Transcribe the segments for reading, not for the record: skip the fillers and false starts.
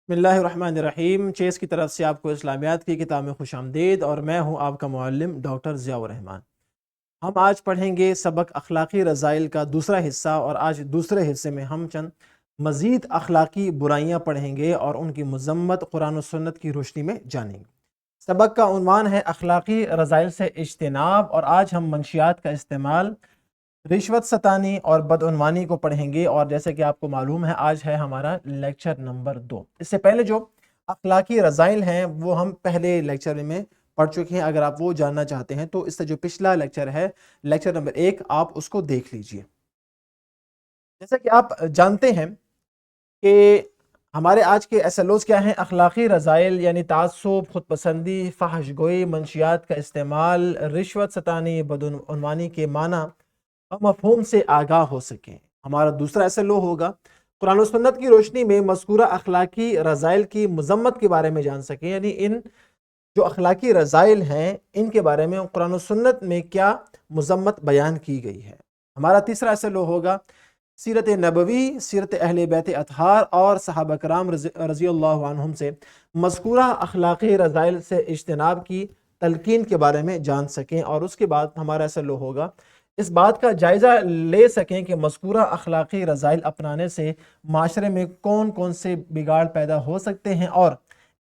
بسم اللہ الرحمن الرحیم۔ چیس کی طرف سے آپ کو اسلامیات کی کتاب میں خوش آمدید، اور میں ہوں آپ کا معلم ڈاکٹر ضیاء الرحمن۔ ہم آج پڑھیں گے سبق اخلاقی رذائل کا دوسرا حصہ، اور آج دوسرے حصے میں ہم چند مزید اخلاقی برائیاں پڑھیں گے اور ان کی مذمت قرآن و سنت کی روشنی میں جانیں گے۔ سبق کا عنوان ہے اخلاقی رذائل سے اجتناب، اور آج ہم منشیات کا استعمال، رشوت ستانی اور بدعنوانی کو پڑھیں گے۔ اور جیسے کہ آپ کو معلوم ہے آج ہے ہمارا لیکچر نمبر 2۔ اس سے پہلے جو اخلاقی رذائل ہیں وہ ہم پہلے لیکچر میں پڑھ چکے ہیں۔ اگر آپ وہ جاننا چاہتے ہیں تو اس سے جو پچھلا لیکچر ہے، لیکچر نمبر 1، آپ اس کو دیکھ لیجئے۔ جیسا کہ آپ جانتے ہیں کہ ہمارے آج کے SLOs کیا ہیں؟ اخلاقی رذائل یعنی تعصب، خود پسندی، فحش گوئی، منشیات کا استعمال، رشوت ستانی، بدعنوانی کے معنی اور مفہوم سے آگاہ ہو سکیں۔ ہمارا دوسرا SLO ہوگا قرآن و سنت کی روشنی میں مذکورہ اخلاقی رذائل کی مذمت کے بارے میں جان سکیں، یعنی ان جو اخلاقی رذائل ہیں ان کے بارے میں قرآن و سنت میں کیا مذمت بیان کی گئی ہے۔ ہمارا تیسرا SLO ہوگا سیرت نبوی، سیرت اہل بیت اطہار اور صحابہ کرام رضی اللہ عنہم سے مذکورہ اخلاقی رذائل سے اجتناب کی تلقین کے بارے میں جان سکیں۔ اور اس کے بعد ہمارا SLO ہوگا اس بات کا جائزہ لے سکیں کہ مذکورہ اخلاقی رذائل اپنانے سے معاشرے میں کون کون سے بگاڑ پیدا ہو سکتے ہیں اور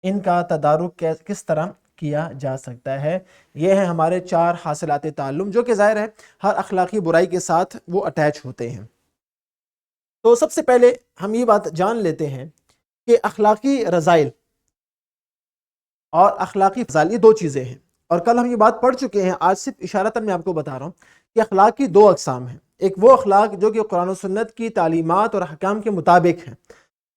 ان کا تدارک کس طرح کیا جا سکتا ہے۔ یہ ہیں ہمارے 4 حاصلات تعلم، جو کہ ظاہر ہے ہر اخلاقی برائی کے ساتھ وہ اٹیچ ہوتے ہیں۔ تو سب سے پہلے ہم یہ بات جان لیتے ہیں کہ اخلاقی رذائل اور اخلاقی فضائل یہ 2 چیزیں ہیں، اور کل ہم یہ بات پڑھ چکے ہیں۔ آج صرف اشارتاً میں آپ کو بتا رہا ہوں کہ اخلاق کی 2 اقسام ہیں۔ ایک وہ اخلاق جو کہ قرآن و سنت کی تعلیمات اور احکام کے مطابق ہیں،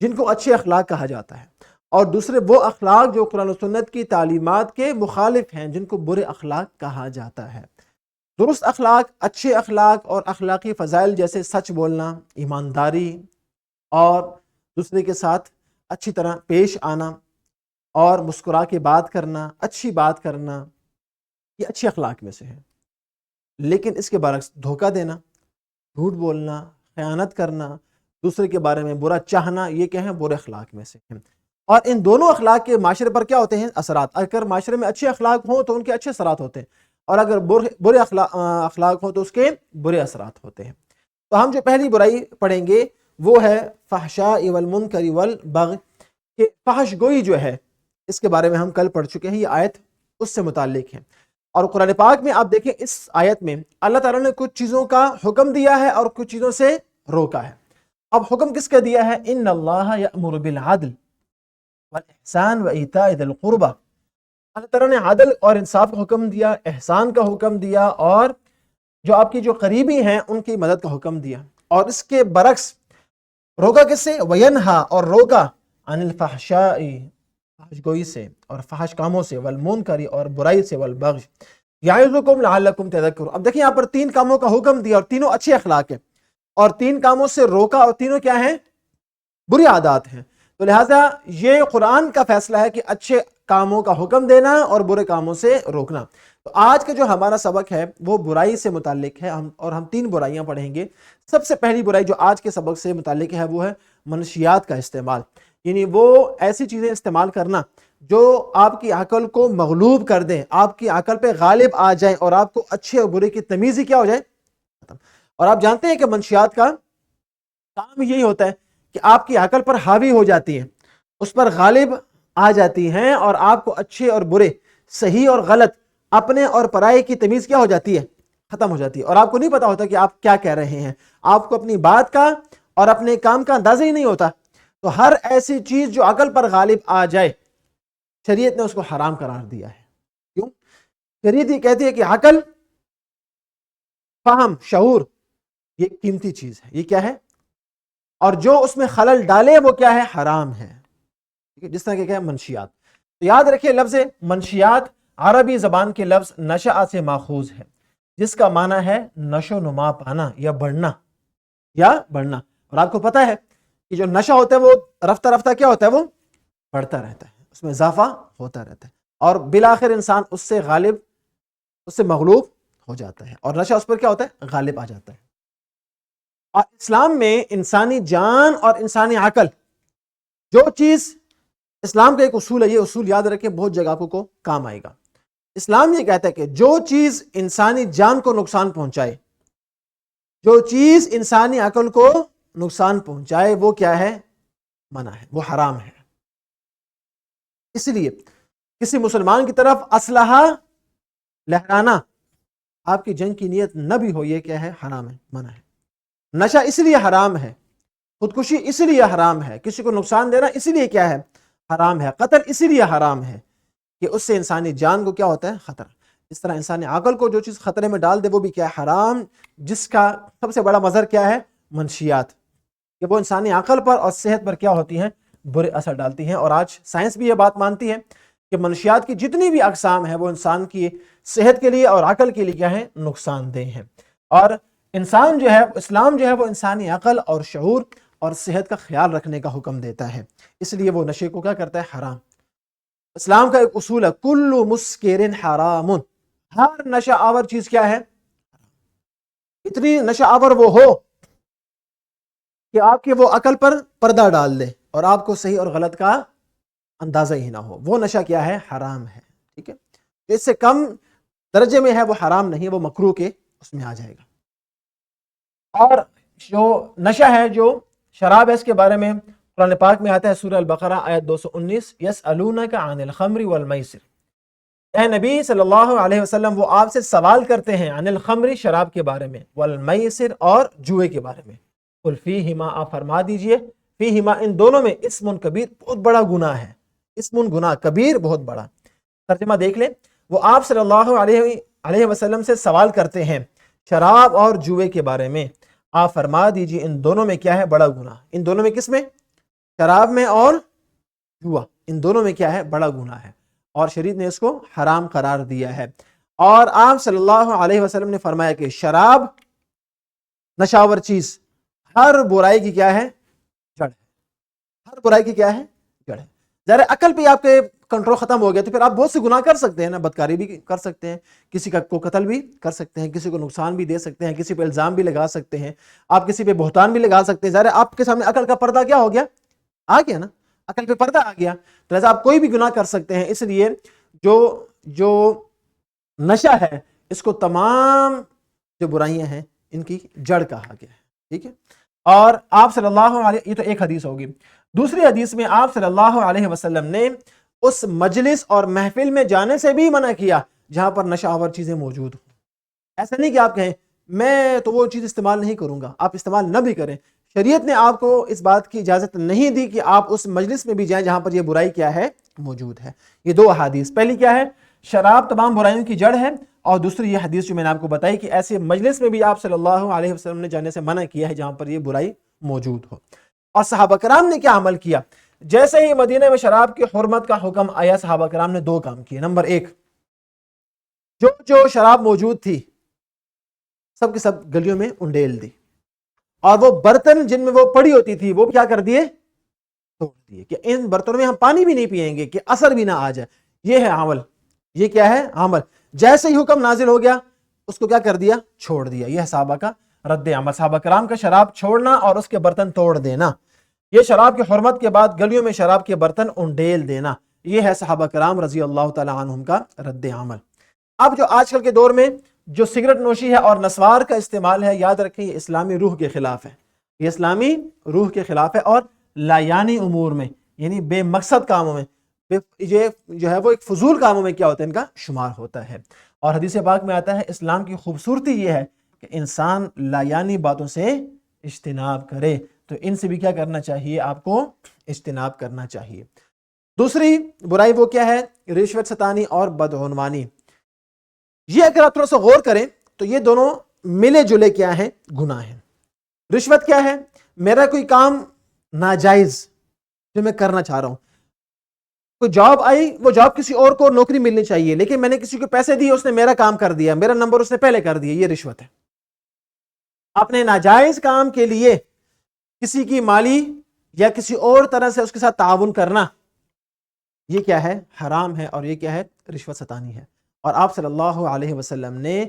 جن کو اچھے اخلاق کہا جاتا ہے، اور دوسرے وہ اخلاق جو قرآن و سنت کی تعلیمات کے مخالف ہیں، جن کو برے اخلاق کہا جاتا ہے۔ درست اخلاق، اچھے اخلاق اور اخلاقی فضائل جیسے سچ بولنا، ایمانداری اور دوسرے کے ساتھ اچھی طرح پیش آنا اور مسکرا کے بات کرنا، اچھی بات کرنا، یہ اچھے اخلاق میں سے ہے۔ لیکن اس کے برعکس دھوکہ دینا، جھوٹ بولنا، خیانت کرنا، دوسرے کے بارے میں برا چاہنا، یہ کیا ہیں؟ برے اخلاق میں سے ہیں۔ اور ان دونوں اخلاق کے معاشرے پر کیا ہوتے ہیں؟ اثرات۔ اگر معاشرے میں اچھے اخلاق ہوں تو ان کے اچھے اثرات ہوتے ہیں، اور اگر برے اخلاق ہوں تو اس کے برے اثرات ہوتے ہیں۔ تو ہم جو پہلی برائی پڑھیں گے وہ ہے فحشاء والمنکر والبغی، کہ فحش گوئی جو ہے اس کے بارے میں ہم کل پڑھ چکے ہیں، یہ آیت اس سے متعلق ہے۔ اور قرآن پاک میں آپ دیکھیں اس آیت میں اللہ تعالیٰ نے کچھ چیزوں کا حکم دیا ہے اور کچھ چیزوں سے روکا ہے۔ اب حکم کس کا دیا ہے؟ ان اللہ یأمر بالعدل والاحسان وایتاء ذی القربى۔ اللہ تعالیٰ نے عدل اور انصاف کا حکم دیا، احسان کا حکم دیا، اور جو آپ کی جو قریبی ہیں ان کی مدد کا حکم دیا۔ اور اس کے برعکس روکا کس سے؟ وینہا، اور روکا عن الفحشاء، فحش گوئی سے اور فحش کاموں سے، والمنکر، اور برائی سے، والبغی یعظکم لعلکم تذکرون۔ اب دیکھیں یہاں پر 3 کاموں کا حکم دیا اور تینوں اچھے اخلاق ہیں، اور 3 کاموں سے روکا اور تینوں کیا ہیں؟ بری عادات ہیں۔ تو لہٰذا یہ قرآن کا فیصلہ ہے کہ اچھے کاموں کا حکم دینا اور برے کاموں سے روکنا۔ تو آج کا جو ہمارا سبق ہے وہ برائی سے متعلق ہے، اور ہم 3 برائیاں پڑھیں گے۔ سب سے پہلی برائی جو آج کے سبق سے متعلق ہے وہ ہے منشیات کا استعمال، یعنی وہ ایسی چیزیں استعمال کرنا جو آپ کی عقل کو مغلوب کر دیں، آپ کی عقل پہ غالب آ جائیں، اور آپ کو اچھے اور برے کی تمیز ہی کیا ہو جائے؟ ختم۔ اور آپ جانتے ہیں کہ منشیات کا کام یہی ہوتا ہے کہ آپ کی عقل پر حاوی ہو جاتی ہیں، اس پر غالب آ جاتی ہیں، اور آپ کو اچھے اور برے، صحیح اور غلط، اپنے اور پرائے کی تمیز کیا ہو جاتی ہے؟ ختم ہو جاتی ہے، اور آپ کو نہیں پتا ہوتا کہ آپ کیا کہہ رہے ہیں، آپ کو اپنی بات کا اور اپنے کام کا اندازہ ہی نہیں ہوتا۔ تو ہر ایسی چیز جو عقل پر غالب آ جائے شریعت نے اس کو حرام قرار دیا ہے۔ کیوں؟ شریعت یہ کہتی ہے کہ عقل، فہم، شعور یہ قیمتی چیز ہے، یہ کیا ہے؟ اور جو اس میں خلل ڈالے وہ کیا ہے؟ حرام ہے۔ جس طرح کہ کیا ہے؟ منشیات۔ تو یاد رکھیے لفظ منشیات عربی زبان کے لفظ نشأ سے ماخوذ ہے، جس کا معنی ہے نشو نما پانا یا بڑھنا، اور آپ کو پتہ ہے کہ جو نشہ ہوتا ہے وہ رفتہ رفتہ کیا ہوتا ہے؟ وہ بڑھتا رہتا ہے، اس میں اضافہ ہوتا رہتا ہے، اور بالآخر انسان اس سے غالب، اس سے مغلوب ہو جاتا ہے، اور نشہ اس پر کیا ہوتا ہے؟ غالب آ جاتا ہے۔ اور اسلام میں انسانی جان اور انسانی عقل، جو چیز اسلام کا ایک اصول ہے، یہ اصول یاد رکھیں، بہت جگہ کو کام آئے گا۔ اسلام یہ کہتا ہے کہ جو چیز انسانی جان کو نقصان پہنچائے، جو چیز انسانی عقل کو نقصان پہنچائے، وہ کیا ہے؟ منع ہے، وہ حرام ہے۔ اس لیے کسی مسلمان کی طرف اسلحہ لہرانا، آپ کی جنگ کی نیت نہ بھی ہو، یہ کیا ہے؟ حرام ہے، منع ہے۔ نشہ اس لیے حرام ہے، خودکشی اس لیے حرام ہے، کسی کو نقصان دینا اس لیے کیا ہے؟ حرام ہے۔ قتل اس لیے حرام ہے کہ اس سے انسانی جان کو کیا ہوتا ہے؟ خطرہ۔ اس طرح انسانی عقل کو جو چیز خطرے میں ڈال دے وہ بھی کیا ہے؟ حرام، جس کا سب سے بڑا مضر کیا ہے؟ منشیات، کہ وہ انسانی عقل پر اور صحت پر کیا ہوتی ہیں؟ برے اثر ڈالتی ہیں۔ اور آج سائنس بھی یہ بات مانتی ہے کہ منشیات کی جتنی بھی اقسام ہیں وہ انسان کی صحت کے لیے اور عقل کے لیے کیا ہے؟ نقصان دہ ہیں۔ اور انسان جو ہے، اسلام جو ہے، وہ انسانی عقل اور شعور اور صحت کا خیال رکھنے کا حکم دیتا ہے، اس لیے وہ نشے کو کیا کرتا ہے؟ حرام۔ اسلام کا ایک اصول ہے، کل مسکر حرام، ہر نشہ آور چیز کیا ہے؟ اتنی نشہ آور وہ ہو کہ آپ کے وہ عقل پر پردہ ڈال دے اور آپ کو صحیح اور غلط کا اندازہ ہی نہ ہو، وہ نشہ کیا ہے؟ حرام ہے۔ ٹھیک ہے، اس سے کم درجے میں ہے وہ حرام نہیں، وہ مکروہ کے اس میں آ جائے گا۔ اور جو نشہ ہے، جو شراب ہے، اس کے بارے میں قرآن پاک میں آتا ہے، سورہ البقرہ آیت 219، یسألونک عن الخمر والمیسر، اے نبی صلی اللہ علیہ وسلم، وہ آپ سے سوال کرتے ہیں عن الخمر، شراب کے بارے میں، والمیسر، اور جوئے کے بارے میں، قل فیہما، آپ فرما دیجئے، فیہما، ان دونوں میں، اسم کبیر، بہت بڑا گناہ ہے، اسم گناہ کبیر، بہت بڑا۔ ترجمہ دیکھ لیں، وہ آپ صلی اللہ علیہ وسلم سے سوال کرتے ہیں شراب اور جوئے کے بارے میں، آپ فرما دیجئے ان دونوں میں کیا ہے؟ بڑا گناہ۔ ان دونوں میں کس میں؟ شراب میں اور جوا، ان دونوں میں کیا ہے؟ بڑا گناہ ہے، اور شریعت نے اس کو حرام قرار دیا ہے۔ اور آپ صلی اللہ علیہ وسلم نے فرمایا کہ شراب، نشاور چیز، ہر برائی کی کیا ہے؟ جڑ ہے۔ ہر برائی کی کیا ہے؟ جڑ ہے۔ ظاہر عقل پہ آپ کے کنٹرول ختم ہو گیا تو پھر آپ بہت سے گناہ کر سکتے ہیں نا، بدکاری بھی کر سکتے ہیں، کسی کو قتل بھی کر سکتے ہیں، کسی کو نقصان بھی دے سکتے ہیں، کسی پہ الزام بھی لگا سکتے ہیں، آپ کسی پہ بہتان بھی لگا سکتے ہیں۔ ظاہر آپ کے سامنے عقل کا پردہ کیا ہو گیا؟ آ گیا نا، عقل پہ پردہ آ گیا، تو لہٰذا آپ کوئی بھی گناہ کر سکتے ہیں۔ اس لیے جو نشہ ہے، اس کو تمام جو برائیاں ہیں ان کی جڑ کہا گیا ہے۔ ٹھیک ہے، اور آپ صلی اللہ علیہ، یہ تو ایک حدیث ہوگی۔ دوسری حدیث میں آپ صلی اللہ علیہ وسلم نے اس مجلس اور محفل میں جانے سے بھی منع کیا جہاں پر نشہ آور چیزیں موجود ہوں۔ ایسا نہیں کہ آپ کہیں میں تو وہ چیز استعمال نہیں کروں گا، آپ استعمال نہ بھی کریں۔ شریعت نے آپ کو اس بات کی اجازت نہیں دی کہ آپ اس مجلس میں بھی جائیں جہاں پر یہ برائی کیا ہے؟ موجود ہے۔ یہ دو احادیث، پہلی کیا ہے؟ شراب تمام برائیوں کی جڑ ہے، اور دوسری یہ حدیث جو میں نے آپ کو بتائی کہ ایسے مجلس میں بھی آپ صلی اللہ علیہ وسلم نے جانے سے منع کیا ہے جہاں پر یہ برائی موجود ہو۔ اور صحابہ کرام نے کیا عمل کیا؟ جیسے ہی مدینہ میں شراب کی حرمت کا حکم آیا، صحابہ کرام نے دو کام کیے۔ نمبر ایک، جو شراب موجود تھی سب کے سب گلیوں میں انڈیل دی، اور وہ برتن جن میں وہ پڑی ہوتی تھی وہ کیا کر دیے؟ توڑ دیے، کہ ان برتنوں میں ہم پانی بھی نہیں پیئیں گے، کہ اثر بھی نہ آ جائے۔ یہ ہے عمل، یہ کیا ہے؟ عمل۔ جیسے ہی حکم نازل ہو گیا اس کو کیا کر دیا؟ چھوڑ دیا۔ یہ ہے صحابہ کا رد عمل، صحابہ کرام کا شراب چھوڑنا اور اس کے برتن توڑ دینا۔ یہ شراب کی حرمت کے بعد گلیوں میں شراب کے برتن انڈیل دینا، یہ ہے صحابہ کرام رضی اللہ تعالی عنہم کا رد عمل۔ اب جو آج کل کے دور میں جو سگریٹ نوشی ہے اور نسوار کا استعمال ہے، یاد رکھیں یہ اسلامی روح کے خلاف ہے، یہ اسلامی روح کے خلاف ہے، اور لایانی امور میں، یعنی بے مقصد کاموں میں، یہ جو ہے وہ ایک فضول کاموں میں کیا ہوتا ہے؟ ان کا شمار ہوتا ہے۔ اور حدیث پاک میں آتا ہے اسلام کی خوبصورتی یہ ہے کہ انسان لایانی باتوں سے اجتناب کرے، تو ان سے بھی کیا کرنا چاہیے؟ آپ کو اجتناب کرنا چاہیے۔ دوسری برائی وہ کیا ہے؟ رشوت ستانی اور بدعنوانی۔ یہ اگر آپ تھوڑا سا غور کریں تو یہ دونوں ملے جلے کیا ہیں؟ گناہ ہیں۔ رشوت کیا ہے؟ میرا کوئی کام ناجائز جو میں کرنا چاہ رہا ہوں، کوئی جاب آئی، وہ جاب کسی اور کو نوکری ملنی چاہیے، لیکن میں نے کسی کو پیسے دیے، اس نے میرا کام کر دیا، میرا نمبر اس نے پہلے کر دیا، یہ رشوت ہے۔ اپنے ناجائز کام کے لیے کسی کی مالی یا کسی اور طرح سے اس کے ساتھ تعاون کرنا، یہ کیا ہے؟ حرام ہے، اور یہ کیا ہے؟ رشوت ستانی ہے۔ اور آپ صلی اللہ علیہ وسلم نے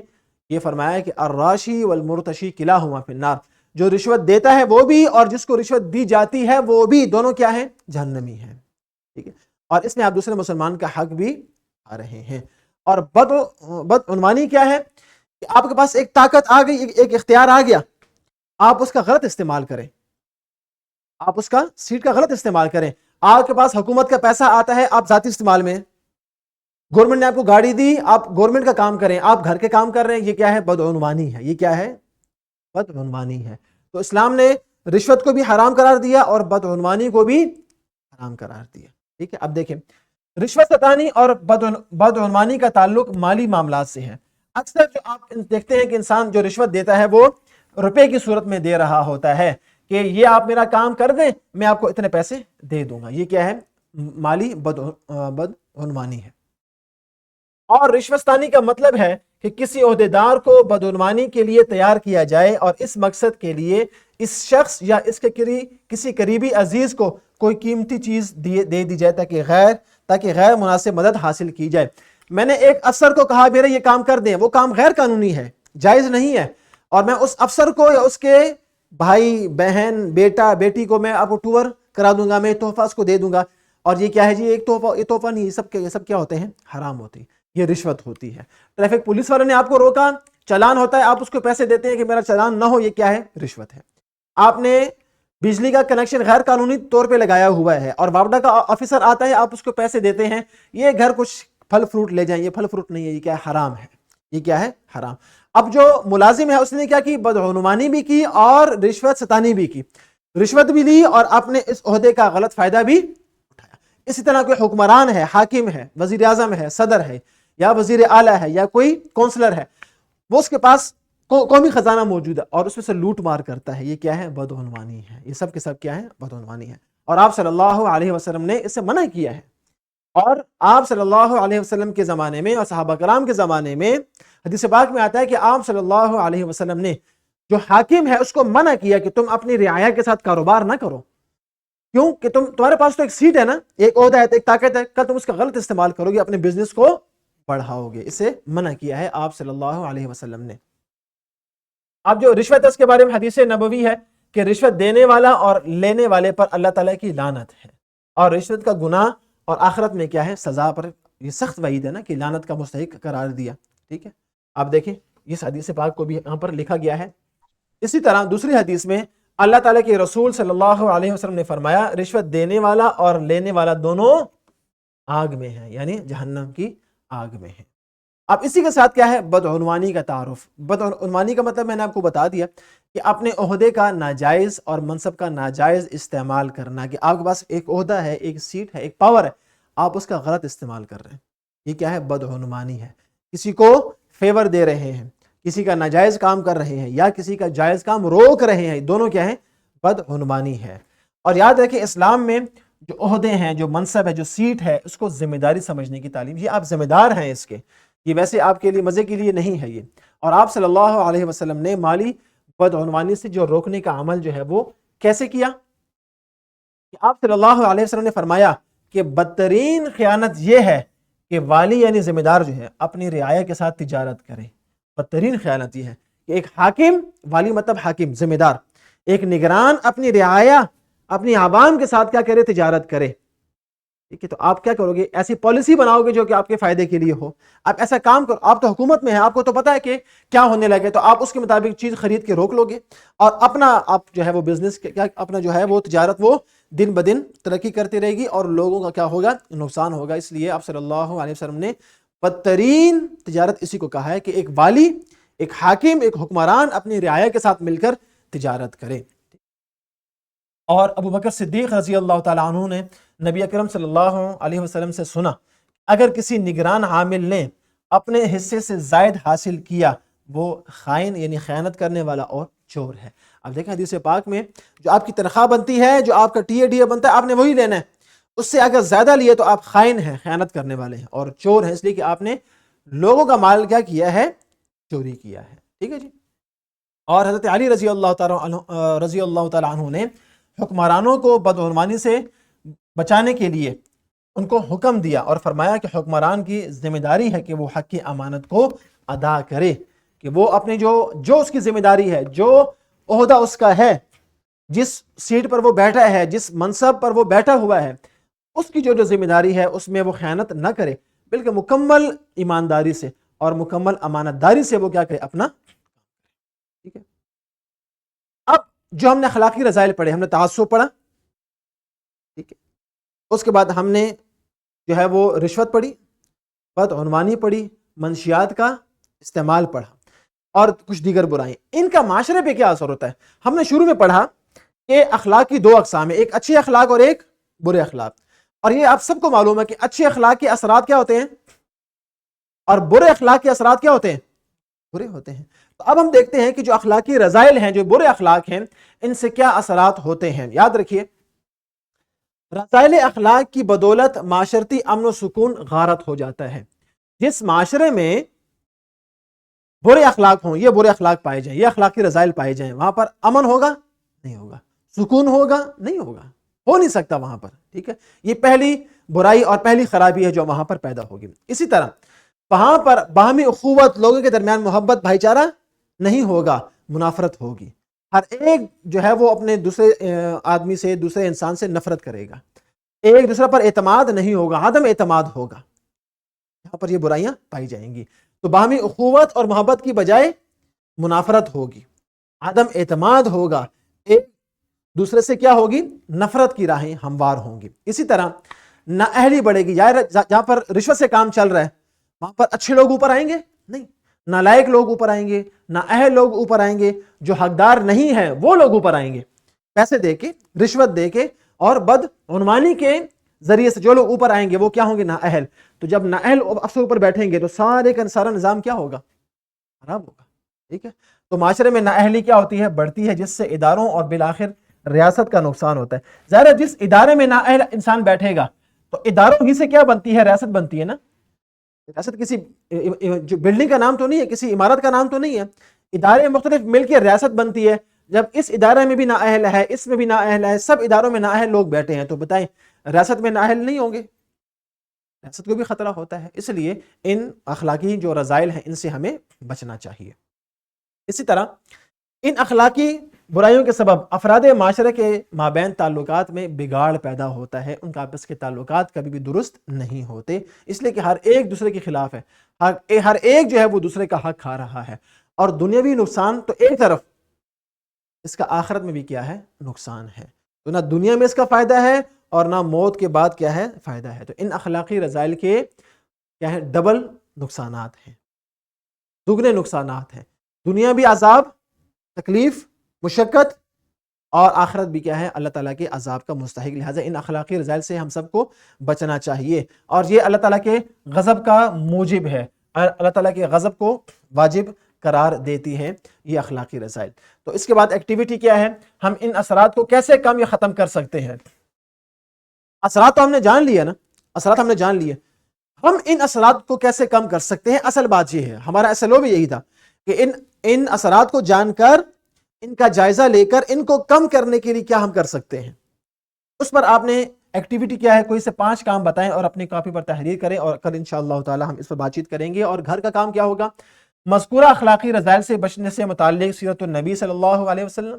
یہ فرمایا کہ الراشی والمرتشی کلاہما فی النار، جو رشوت دیتا ہے وہ بھی اور جس کو رشوت دی جاتی ہے وہ بھی، دونوں کیا ہیں؟ جہنمی ہیں۔ ٹھیک ہے، اور اس میں آپ دوسرے مسلمان کا حق بھی آ رہے ہیں۔ اور بدعنوانی کیا ہے کہ آپ کے پاس ایک طاقت آ گئی، ایک اختیار آ گیا، آپ اس کا غلط استعمال کریں، آپ اس کا سیٹ کا غلط استعمال کریں۔ آپ کے پاس حکومت کا پیسہ آتا ہے، آپ ذاتی استعمال میں، گورنمنٹ نے آپ کو گاڑی دی، آپ گورنمنٹ کا کام کریں، آپ گھر کے کام کر رہے ہیں، یہ کیا ہے؟ بدعنوانی ہے۔ یہ کیا ہے؟ بدعنوانی ہے۔ تو اسلام نے رشوت کو بھی حرام قرار دیا اور بدعنوانی کو بھی حرام قرار دیا۔ ٹھیک ہے، اب دیکھیں رشوت ستانی اور بدعنوانی کا تعلق مالی معاملات سے ہے۔ اکثر جو آپ دیکھتے ہیں کہ انسان جو رشوت دیتا ہے وہ روپے کی صورت میں دے رہا ہوتا ہے کہ یہ آپ میرا کام کر دیں، میں آپ کو اتنے پیسے دے دوں گا۔ یہ کیا ہے؟ مالی بدعنوانی ہے۔ اور رشوت ستانی کا مطلب ہے کہ کسی عہدیدار کو بدعنوانی کے لیے تیار کیا جائے اور اس مقصد کے لیے اس شخص یا اس کے کسی قریبی عزیز کو کوئی قیمتی چیز دے دی جائے تاکہ غیر مناسب مدد حاصل کی جائے۔ میں نے ایک افسر کو کہا میرے یہ کام کر دیں، وہ کام غیر قانونی ہے، جائز نہیں ہے، اور میں اس افسر کو یا اس کے بھائی بہن بیٹا بیٹی کو میں آپ کو ٹور کرا دوں گا، میں تحفہ اس کو دے دوں گا، اور یہ کیا ہے جی؟ ایک تحفہ، یہ تحفہ نہیں، یہ سب کیا ہوتے ہیں؟ حرام ہوتے ہیں، یہ رشوت ہوتی ہے۔ ٹریفک پولیس والے نے آپ کو روکا، چلان ہوتا ہے، آپ اس کو پیسے دیتے ہیں کہ میرا چلان نہ ہو، یہ کیا ہے؟ رشوت ہے۔ آپ نے بجلی کا کنیکشن غیر قانونی طور پہ لگایا ہوا ہے اور واپڈا کا آفیسر آتا ہے، آپ اس کو پیسے دیتے ہیں، یہ گھر کچھ پھل فروٹ لے جائیں، یہ پھل فروٹ نہیں ہے، یہ کیا ہے؟ حرام ہے۔ یہ کیا ہے؟ حرام۔ اب جو ملازم ہے اس نے کیا کی؟ بدعنوانی بھی کی اور رشوت ستانی بھی کی، رشوت بھی لی اور اپنے اس عہدے کا غلط فائدہ بھی اٹھایا۔ اسی طرح کوئی حکمران ہے، حاکم ہے، وزیر اعظم ہے، صدر ہے یا وزیر اعلیٰ ہے یا کوئی کونسلر ہے، وہ اس کے پاس قومی خزانہ موجود ہے اور اس میں سے لوٹ مار کرتا ہے، یہ کیا ہے؟ بدعنوانی ہے۔ یہ سب کے سب کیا ہے؟ بدعنوانی ہے۔ اور آپ صلی اللہ علیہ وسلم نے اس سے منع کیا ہے۔ اور آپ صلی اللہ علیہ وسلم کے زمانے میں اور صحابہ کرام کے زمانے میں حدیث پاک میں آتا ہے کہ آپ صلی اللہ علیہ وسلم نے جو حاکم ہے اس کو منع کیا کہ تم اپنی رعایا کے ساتھ کاروبار نہ کرو، کیوں کہ تمہارے پاس تو ایک سیٹ ہے نا، ایک عہدہ ہے، ایک طاقت ہے، کل تم اس کا غلط استعمال کرو گے، اپنے بزنس کو بڑھاؤ گے۔ اسے منع کیا ہے آپ صلی اللہ علیہ وسلم نے۔ اب جو رشوت ہے اس کے بارے میں حدیث نبوی ہے کہ رشوت دینے والا اور لینے والے پر اللہ تعالیٰ کی لعنت ہے، اور رشوت کا گناہ اور آخرت میں کیا ہے؟ سزا پر یہ سخت وعید ہے نا کہ لعنت کا مستحق قرار دیا۔ ٹھیک ہے، آپ دیکھیں اس حدیث پاک کو بھی یہاں پر لکھا گیا ہے۔ اسی طرح دوسری حدیث میں اللہ تعالیٰ کے رسول صلی اللہ علیہ وسلم نے فرمایا رشوت دینے والا اور لینے والا دونوں آگ میں ہیں، یعنی جہنم کی آگ میں ہیں۔ اب اسی کے ساتھ کیا ہے؟ بدعنوانی کا تعارف۔ بدعنوانی کا مطلب میں نے آپ کو بتا دیا کہ اپنے عہدے کا ناجائز اور منصب کا ناجائز استعمال کرنا، کہ آپ کے پاس ایک عہدہ ہے، ایک سیٹ ہے، ایک پاور ہے، آپ اس کا غلط استعمال کر رہے ہیں، یہ کیا ہے؟ بدعنوانی ہے۔ کسی کو فیور دے رہے ہیں، کسی کا ناجائز کام کر رہے ہیں یا کسی کا جائز کام روک رہے ہیں، دونوں کیا ہیں؟ بدعنوانی ہے۔ اور یاد رکھیں اسلام میں جو عہدے ہیں، جو منصب ہے، جو سیٹ ہے، اس کو ذمہ داری سمجھنے کی تعلیم، یہ آپ ذمہ دار ہیں اس کے، یہ ویسے آپ کے لیے مزے کے لیے نہیں ہے یہ۔ اور آپ صلی اللہ علیہ وسلم نے مالی بدعنوانی سے جو روکنے کا عمل جو ہے وہ کیسے کیا؟ کہ آپ صلی اللہ علیہ وسلم نے فرمایا کہ بدترین خیانت یہ ہے کہ والی یعنی ذمہ دار جو ہے اپنی رعایا کے ساتھ تجارت کرے۔ بدترین خیانت یہ ہے کہ ایک حاکم، والی مطلب حاکم، ذمہ دار، ایک نگران اپنی رعایا، اپنی عوام کے ساتھ کیا کرے؟ تجارت کرے۔ ٹھیک ہے، تو آپ کیا کرو گے؟ ایسی پالیسی بناؤ گے جو کہ آپ کے فائدے کے لیے ہو، آپ ایسا کام کرو، آپ تو حکومت میں ہیں، آپ کو تو پتا ہے کہ کیا ہونے لگے، تو آپ اس کے مطابق چیز خرید کے روک لو گے، اور اپنا آپ جو ہے وہ بزنس کیا، اپنا جو ہے وہ تجارت وہ دن بدن ترقی کرتی رہے گی اور لوگوں کا کیا ہوگا؟ نقصان ہوگا۔ اس لیے آپ صلی اللہ علیہ وسلم نے بدترین تجارت اسی کو کہا ہے کہ ایک والی، ایک حاکم، ایک حکمران اپنی رعایا کے ساتھ مل کر تجارت کرے۔ اور ابو بکر صدیق رضی اللہ تعالیٰ عنہ نے نبی اکرم صلی اللہ علیہ وسلم سے سنا اگر کسی نگران عامل نے اپنے حصے سے زائد حاصل کیا وہ خائن یعنی خیانت کرنے والا اور چور ہے۔ اب دیکھیں حدیث پاک میں جو آپ کی تنخواہ بنتی ہے، جو آپ کا ٹی اے ڈی اے بنتا ہے، آپ نے وہی لینا ہے، اس سے اگر زیادہ لیے تو آپ خائن ہیں، خیانت کرنے والے ہیں اور چور ہیں، اس لیے کہ آپ نے لوگوں کا مال کیا کیا ہے؟ چوری کیا ہے۔ ٹھیک ہے جی۔ اور حضرت علی رضی اللہ تعالیٰ عنہ نے حکمرانوں کو بدعنوانی سے بچانے کے لیے ان کو حکم دیا اور فرمایا کہ حکمران کی ذمہ داری ہے کہ وہ حق کی امانت کو ادا کرے، کہ وہ اپنے جو اس کی ذمہ داری ہے، جو عہدہ اس کا ہے، جس سیٹ پر وہ بیٹھا ہے، جس منصب پر وہ بیٹھا ہوا ہے، اس کی جو ذمہ داری ہے اس میں وہ خیانت نہ کرے، بلکہ مکمل ایمانداری سے اور مکمل امانت داری سے وہ کیا کرے، اپنا، ٹھیک ہے۔ اب جو ہم نے اخلاقی رذائل پڑھے، ہم نے تعصب پڑھا، ٹھیک ہے، اس کے بعد ہم نے جو ہے وہ رشوت پڑھی، بدعنوانی پڑھی، منشیات کا استعمال پڑھا، اور کچھ دیگر برائیں۔ ان کا معاشرے پہ کیا اثر ہوتا ہے؟ ہم نے شروع میں پڑھا کہ اخلاق کی دو اقسام ہیں، ایک اچھے اخلاق اور ایک برے اخلاق، اور یہ آپ سب کو معلوم ہے کہ اچھے اخلاق کے اثرات کیا ہوتے ہیں اور برے اخلاق کے اثرات کیا ہوتے ہیں، برے ہوتے ہیں۔ تو اب ہم دیکھتے ہیں کہ جو اخلاقی رذائل ہیں، جو برے اخلاق ہیں، ان سے کیا اثرات ہوتے ہیں۔ یاد رکھیے، رذائل اخلاق کی بدولت معاشرتی امن و سکون غارت ہو جاتا ہے۔ جس معاشرے میں برے اخلاق ہوں، یہ برے اخلاق پائے جائیں، یہ اخلاقی رذائل پائے جائیں، وہاں پر امن ہوگا نہیں ہوگا، سکون ہوگا نہیں ہوگا، ہو نہیں سکتا وہاں پر، ٹھیک ہے۔ یہ پہلی برائی اور پہلی خرابی ہے جو وہاں پر پیدا ہوگی۔ اسی طرح وہاں پر باہمی اخوت، لوگوں کے درمیان محبت، بھائی چارہ نہیں ہوگا، منافرت ہوگی، ہر ایک جو ہے وہ اپنے دوسرے آدمی سے، دوسرے انسان سے نفرت کرے گا، ایک دوسرے پر اعتماد نہیں ہوگا، عدم اعتماد ہوگا، یہاں پر یہ برائیاں پائی جائیں گی۔ تو باہمی اخوت اور محبت کی بجائے منافرت ہوگی، عدم اعتماد ہوگا، ایک دوسرے سے کیا ہوگی، نفرت کی راہیں ہموار ہوں گی۔ اسی طرح نااہلی بڑھے گی، جہاں پر رشوت سے کام چل رہا ہے وہاں پر اچھے لوگ اوپر آئیں گے نہیں، نالائق لوگ اوپر آئیں گے، نااہل لوگ اوپر آئیں گے، جو حقدار نہیں ہے وہ لوگ اوپر آئیں گے، پیسے دے کے، رشوت دے کے اور بدعنوانی کے ذریعے سے جو لوگ اوپر آئیں گے وہ کیا ہوں گے، نااہل۔ تو جب نااہل افسر اوپر بیٹھیں گے تو سارے کا سارا نظام کیا ہوگا، خراب ہوگا، ٹھیک ہے۔ تو معاشرے میں نااہلی کیا ہوتی ہے، بڑھتی ہے، جس سے اداروں اور بالآخر ریاست کا نقصان ہوتا ہے۔ ظاہر ہے جس ادارے میں نااہل انسان بیٹھے گا تو اداروں ہی سے کیا بنتی ہے، ریاست بنتی ہے نا۔ ریاست کسی جو بلڈنگ کا نام تو نہیں ہے، کسی عمارت کا نام تو نہیں ہے، ادارے مختلف مل کے ریاست بنتی ہے۔ جب اس ادارے میں بھی نااہل ہے، اس میں بھی نااہل ہے، سب اداروں میں نااہل لوگ بیٹھے ہیں، تو بتائیں ریاست میں نااہل نہیں ہوں گے، ریاست کو بھی خطرہ ہوتا ہے۔ اس لیے ان اخلاقی جو رذائل ہیں ان سے ہمیں بچنا چاہیے۔ اسی طرح ان اخلاقی برائیوں کے سبب افراد معاشرے کے مابین تعلقات میں بگاڑ پیدا ہوتا ہے، ان کا آپس کے تعلقات کبھی بھی درست نہیں ہوتے، اس لیے کہ ہر ایک دوسرے کے خلاف ہے، ہر ایک جو ہے وہ دوسرے کا حق کھا رہا ہے، اور دنیاوی نقصان تو ایک طرف، اس کا آخرت میں بھی کیا ہے، نقصان ہے۔ تو نہ دنیا میں اس کا فائدہ ہے اور نہ موت کے بعد کیا ہے، فائدہ ہے۔ تو ان اخلاقی رذائل کے کیا ہے، ڈبل نقصانات ہیں، دگنے نقصانات ہیں، دنیا بھی عذاب، تکلیف، مشقت، اور آخرت بھی کیا ہے، اللہ تعالیٰ کے عذاب کا مستحق۔ لہٰذا ان اخلاقی رذائل سے ہم سب کو بچنا چاہیے، اور یہ اللہ تعالیٰ کے غضب کا موجب ہے، اللہ تعالیٰ کے غضب کو واجب قرار دیتی ہے یہ اخلاقی رذائل۔ تو اس کے بعد ایکٹیویٹی کیا ہے، ہم ان اثرات کو کیسے کم یا ختم کر سکتے ہیں۔ اثرات تو ہم نے جان لیے نا، اثرات ہم نے جان لیے، ہم ان اثرات کو کیسے کم کر سکتے ہیں۔ اصل بات یہ ہے، ہمارا SLO بھی یہی تھا کہ ان اثرات کو جان کر، ان کا جائزہ لے کر، ان کو کم کرنے کے لیے کیا ہم کر سکتے ہیں۔ اس پر آپ نے ایکٹیویٹی کیا ہے، کوئی سے 5 کام بتائیں اور اپنی کاپی پر تحریر کریں، اور کل انشاءاللہ تعالی ہم اس پر بات چیت کریں گے۔ اور گھر کا کام کیا ہوگا، مذکورہ اخلاقی رذائل سے بچنے سے متعلق سیرت النبی صلی اللہ علیہ وسلم،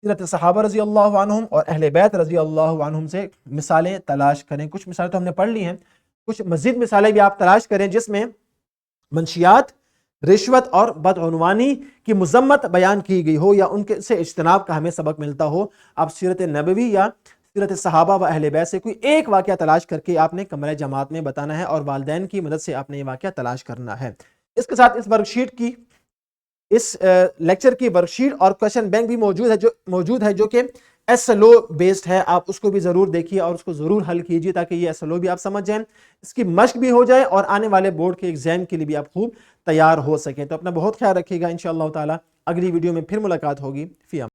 سیرت صحابہ رضی اللہ عنہم اور اہل بیت رضی اللہ عنہم سے مثالیں تلاش کریں۔ کچھ مثالیں تو ہم نے پڑھ لی ہیں، کچھ مزید مثالیں بھی آپ تلاش کریں جس میں منشیات، رشوت اور بدعنوانی کی مذمت بیان کی گئی ہو، یا ان کے سے اجتناب کا ہمیں سبق ملتا ہو۔ آپ سیرت نبوی یا سیرت صحابہ و اہل بیت سے کوئی ایک واقعہ تلاش کر کے آپ نے کمرہ جماعت میں بتانا ہے، اور والدین کی مدد سے آپ نے یہ واقعہ تلاش کرنا ہے۔ اس کے ساتھ اس ورک شیٹ کی، اس لیکچر کی ورک شیٹ اور کویشچن بینک بھی موجود ہے جو کہ SLO بیسڈ ہے۔ آپ اس کو بھی ضرور دیکھیے اور اس کو ضرور حل کیجیے تاکہ یہ SLO بھی آپ سمجھ جائیں، اس کی مشق بھی ہو جائے، اور آنے والے بورڈ کے ایگزام کے لیے بھی آپ خوب تیار ہو سکیں۔ تو اپنا بہت خیال رکھیے گا، انشاءاللہ تعالی اگلی ویڈیو میں پھر ملاقات ہوگی۔ فی امان۔